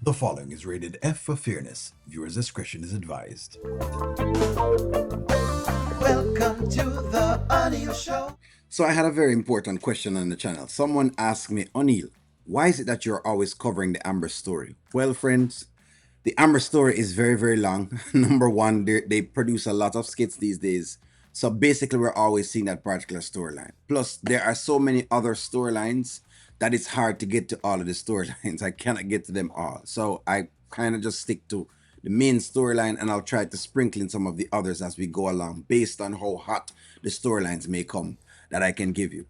The following is rated F for fairness. Viewers' discretion is advised. Welcome to the Anil Show. So I had a very important question on the channel. Someone asked me, Anil, why is it that you're always covering the Amber story? Well, friends, the Amber story is very, very long. Number one, they produce a lot of skits these days. So basically, we're always seeing that particular storyline. Plus, there are so many other storylines that it's hard to get to all of the storylines. I cannot get to them all. So I kind of just stick to the main storyline, and I'll try to sprinkle in some of the others as we go along based on how hot the storylines may come that I can give you.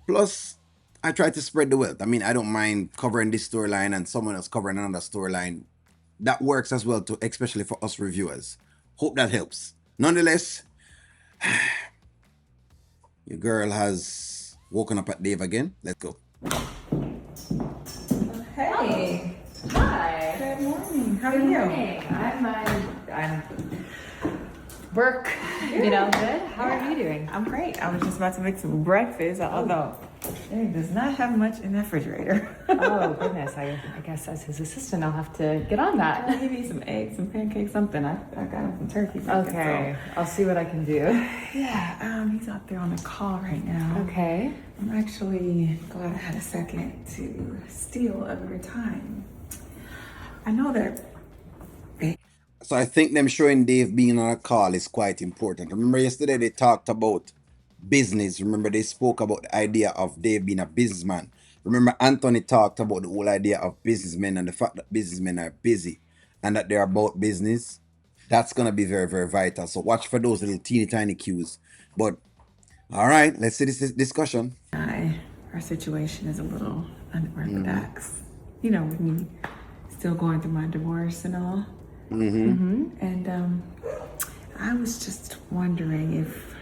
Plus, I try to spread the wealth. I mean, I don't mind covering this storyline and someone else covering another storyline. That works as well too, especially for us reviewers. Hope that helps. Nonetheless, your girl has woken up at Dave again. Let's go. Hey. Hi. Good morning. How are Good you? morning. I'm work. You know, good. How are you doing? I'm great. I was just about to make some breakfast, although it does not have much in the refrigerator. Oh goodness. I guess as his assistant, I'll have to get on that. He needs some eggs, some pancakes, something. I got him some turkey. bacon, Okay. I'll see what I can do. So. Yeah. He's out there on the call right now. Okay. I'm actually glad I had a second to steal of your time. I know that. So I think them showing Dave being on a call is quite important. Remember yesterday they talked about business. Remember they spoke about the idea of Dave being a businessman. Remember Anthony talked about the whole idea of businessmen and the fact that businessmen are busy and that they're about business. That's gonna be very, very vital. So watch for those little teeny tiny cues. But all right, let's see this discussion. Our situation is a little unorthodox. You know, with me still going through my divorce and all. And I was just wondering if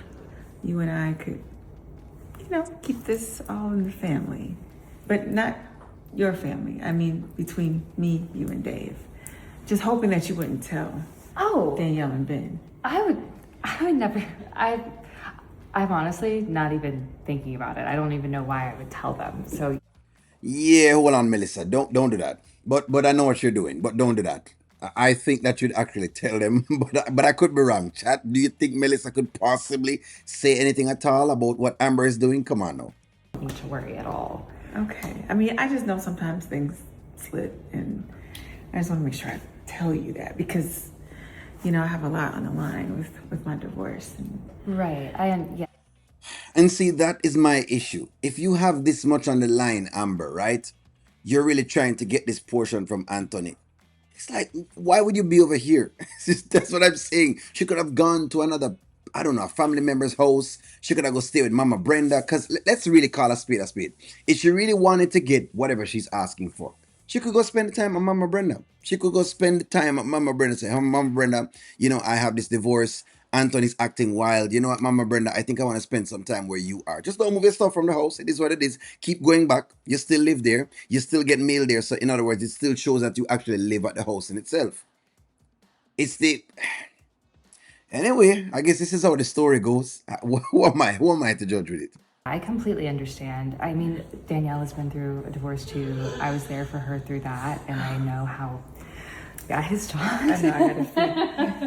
you and I could, you know, keep this all in the family, but not your family. I mean, between me, you, and Dave. Just hoping that you wouldn't tell Oh, Danielle and Ben. I would never. I'm honestly not even thinking about it. I don't even know why I would tell them. So Yeah, hold on, Melissa. Don't do that. But I know what you're doing. But don't do that. I think that you'd actually tell them, but I could be wrong. Chat, do you think Melissa could possibly say anything at all about what Amber is doing? Come on now. I don't need to worry at all. Okay. I mean, I just know sometimes things slip, and I just want to make sure I tell you that because, you know, I have a lot on the line with my divorce. And Right. Yeah. And see, that is my issue. If you have this much on the line, Amber, right? You're really trying to get this portion from Anthony. It's like, why would you be over here? That's what I'm saying. She could have gone to another, I don't know, a family member's house. She could have go stay with Mama Brenda. Because let's really call a spade a spade. If she really wanted to get whatever she's asking for, she could go spend the time with Mama Brenda. She could go spend the time at Mama Brenda. Say, "Hey, Mama Brenda, you know, I have this divorce. Anthony's acting wild. You know what, Mama Brenda? I think I want to spend some time where you are. Just don't move your stuff from the house. It is what it is. Keep going back. You still live there. You still get mail there. So, in other words, it still shows that you actually live at the house in itself. It's the. Anyway, I guess this is how the story goes. Who am I? Who am I to judge with it? I completely understand. I mean, Danielle has been through a divorce too. I was there for her through that, and I know how. Yeah, his dog. I know I gotta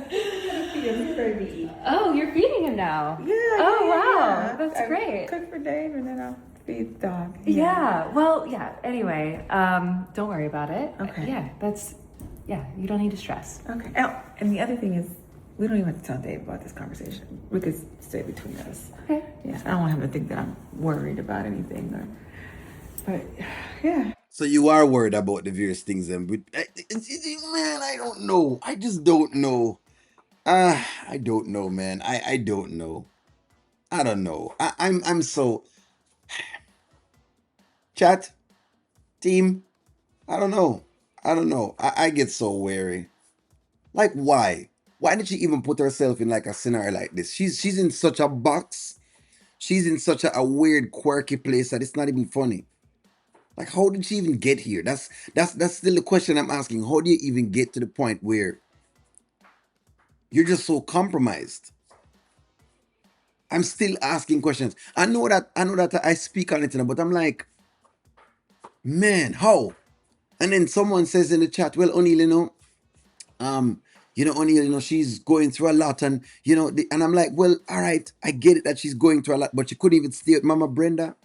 feed him. He's ready to eat. Oh, you're feeding him now. Yeah. Oh, yeah, wow. yeah. That's I great. Cook for Dave and then I'll feed the dog. Yeah. Well, yeah. Anyway, don't worry about it. Okay. Yeah, you don't need to stress. Okay. Oh, and the other thing is, we don't even have to tell Dave about this conversation. We could stay between us. Okay. Yeah. I don't want him to think that I'm worried about anything. But yeah. So you are worried about the various things, and man, I don't know. I just don't know. I don't know, man. I don't know. I don't know. I'm so chat team. I don't know. I don't know. I get so wary. Like why? Why did she even put herself in like a scenario like this? She's in such a box. She's in such a weird, quirky place that it's not even funny. Like, how did she even get here? That's still the question I'm asking. How do you even get to the point where you're just so compromised? I'm still asking questions. I know that I speak on it, but I'm like, man, how? And then someone says in the chat, well, O'Neill, um, O'Neill, she's going through a lot, and and I'm like, well, all right, I get it that she's going through a lot, but she couldn't even stay with Mama Brenda.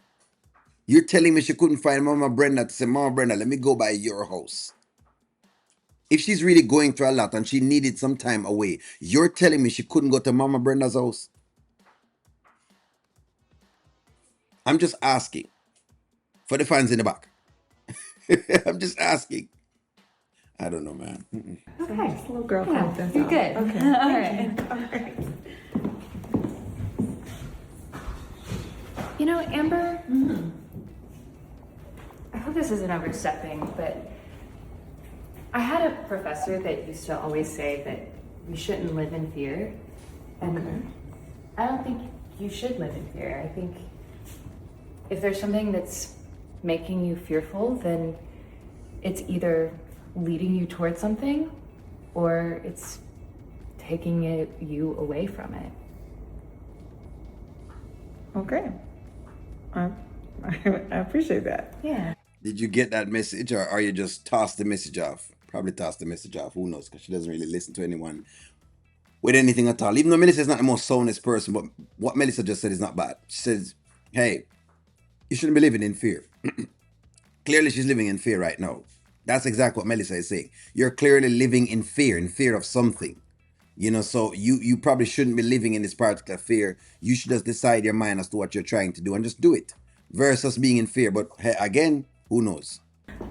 You're telling me she couldn't find Mama Brenda to say, Mama Brenda, let me go by your house. If she's really going through a lot and she needed some time away, you're telling me she couldn't go to Mama Brenda's house? I'm just asking for the fans in the back. I'm just asking. I don't know, man. Okay. Just a little girl Yeah, code, that's you're all. good. Okay. All right. All right. You know, Amber, I hope this isn't overstepping, but I had a professor that used to always say that we shouldn't live in fear. And I don't think you should live in fear. I think if there's something that's making you fearful, then it's either leading you towards something or it's taking you away from it. Okay. I appreciate that. Yeah. Did you get that message, or are you just toss the message off? Probably toss the message off. Who knows? Because she doesn't really listen to anyone with anything at all. Even though Melissa is not the most soundest person, but what Melissa just said is not bad. She says, hey, you shouldn't be living in fear. Clearly, she's living in fear right now. That's exactly what Melissa is saying. You're clearly living in fear of something. So you probably shouldn't be living in this particular fear. You should just decide your mind as to what you're trying to do and just do it versus being in fear. But hey, again, who knows?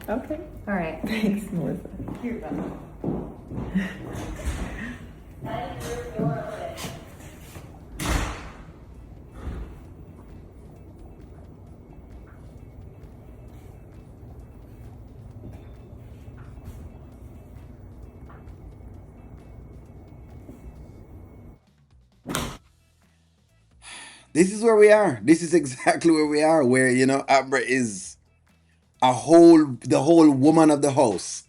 Okay. All right. Thanks, Melissa. You're welcome. This is where we are. This is exactly where we are. Where Amber is the whole woman of the house.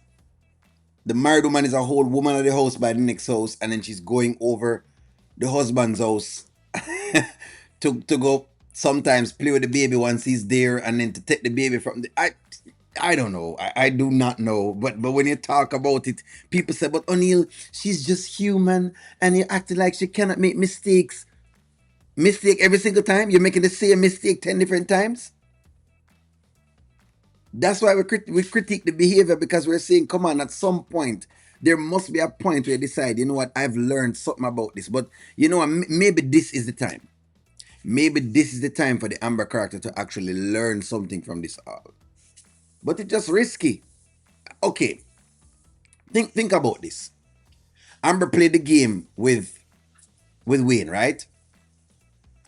The married woman is a whole woman of the house by the next house, and then she's going over the husband's house to go sometimes play with the baby once he's there, and then to take the baby from the I don't know. I do not know. But when you talk about it, people say, but O'Neill, she's just human, and you're acting like she cannot make mistakes. Mistake every single time? You're making the same mistake 10 different times? That's why we critique the behavior, because we're saying, come on, at some point, there must be a point where you decide, you know what, I've learned something about this. But you know what, maybe this is the time. Maybe this is the time for the Amber character to actually learn something from this all. But it's just risky. Okay, think about this. Amber played the game with Wayne, right?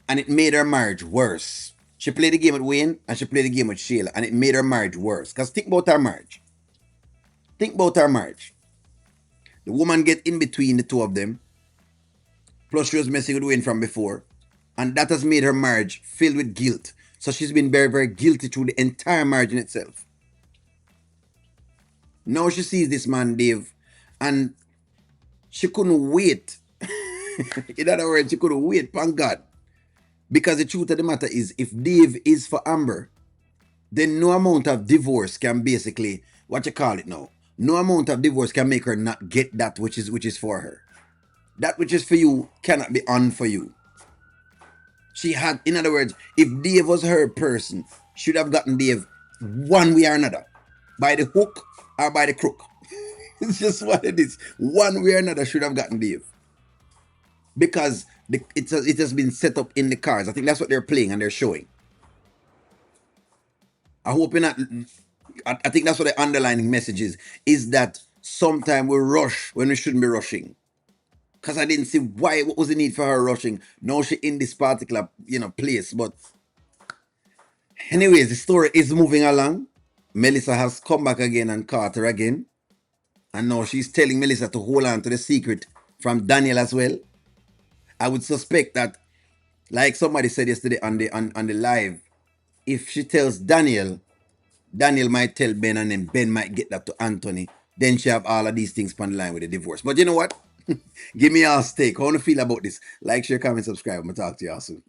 And it made her marriage worse. She played the game with Wayne and she played the game with Sheila, and it made her marriage worse. Because think about her marriage. Think about her marriage. The woman get in between the two of them. Plus she was messing with Wayne from before. And that has made her marriage filled with guilt. So she's been very, very guilty through the entire marriage in itself. Now she sees this man, Dave, and she couldn't wait. In other words, she couldn't wait, thank God. Because the truth of the matter is, if Dave is for Amber, then no amount of divorce can basically, what you call it now, no amount of divorce can make her not get that which is for her. That which is for you cannot be on for you. She had, in other words, if Dave was her person, should have gotten Dave one way or another. By the hook or by the crook. It's just what it is. One way or another should have gotten Dave. Because it has been set up in the cards. I think that's what they're playing and they're showing. I hope you're not. I think that's what the underlying message is that sometimes we rush when we shouldn't be rushing. Because I didn't see what was the need for her rushing. No, she in this particular place. But anyways, the story is moving along. Melissa has come back again and caught her again. And now she's telling Melissa to hold on to the secret from Danielle as well. I would suspect that, like somebody said yesterday on the live, if she tells Danielle might tell Ben, and then Ben might get that to Anthony. Then she have all of these things on the line with the divorce. But you know what? Give me y'all stake. How do you feel about this? Like, share, comment, subscribe. I'm going to talk to y'all soon.